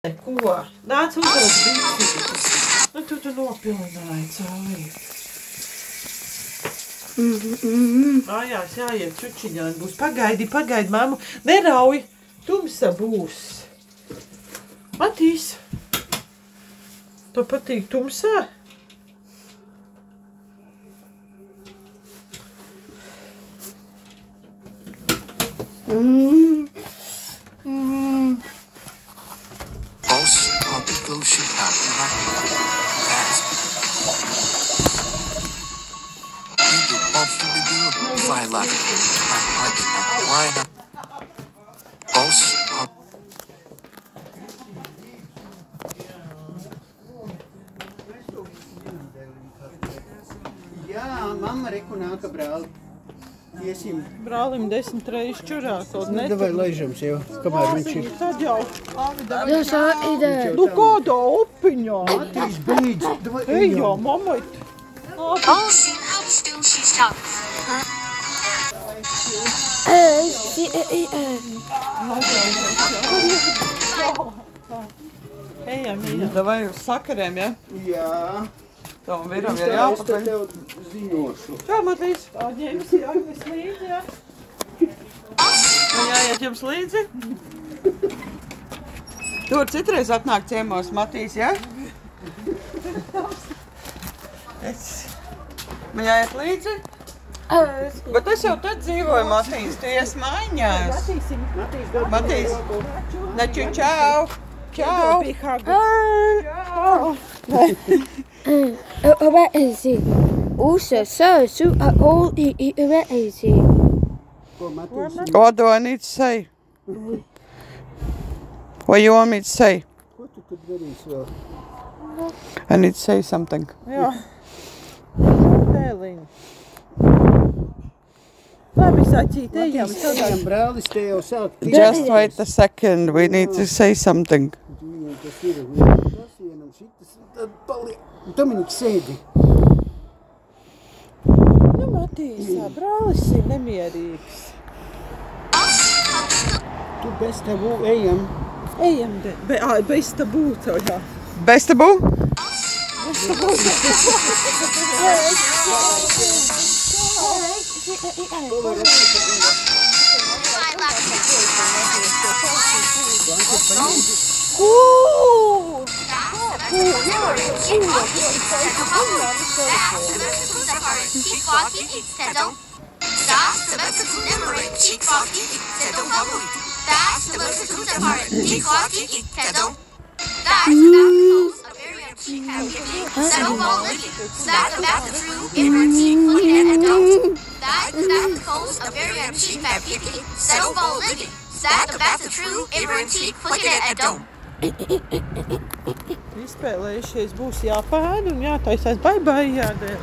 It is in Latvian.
Ko? Nāc uzreiz biksītes. Nu, tu nopilināji caurīt. Mājās jāiet čučiņāni būs. Pagaidi, mammu. Nerauj. Tumsa būs. Matīs. Tev patīk tumsā? Jā, mamma reku nāka brāli. Iesim. Brālim 10 reizes čurā kaut Nu, davai laižam sev, kamēr viņš ir. Tad jau. Jā, tā ideja. Nu, kādā upiņā? Matīs, beidz. Davai, Ej, jā, mamait. Ejam, mīļa. Davai uz sakariem, ja? Jā. Tavam viram Es ir jāpakaļ. tev ziņošu. Čau, Matīs. Tā ņemsi Agnes līdzi, jā? Un jāiet jums līdzi? Tur citreiz atnāk ciemos Matīs, ja? Man jāiet līdzi? Bet es jau tad dzīvoju, Matīs, tu ies mājās. Matīs, naču čau. Čau. Čau. Where is he? Also, so, where is he? Ko, Matīs? What do I need to say? What you want me to say? Ko tu tad darīsi vēl? I need to say something. Jā. Pēliņ. Labi, saķīt, ejam. Ejam, brālis, te jau sāk. Just wait a second, we need to say something. Viņam tas ir. Tas vienam šitas, tad paliek. Dominika, sēdi. Nu, Matīs, brālis ir nemierīgs. Tu bez tavu ejam. Ejam, bez tā būtu, jā. Bez tabū? Izspēlējušies, būs jāpēd un jātaisās. Bye, jādēļ.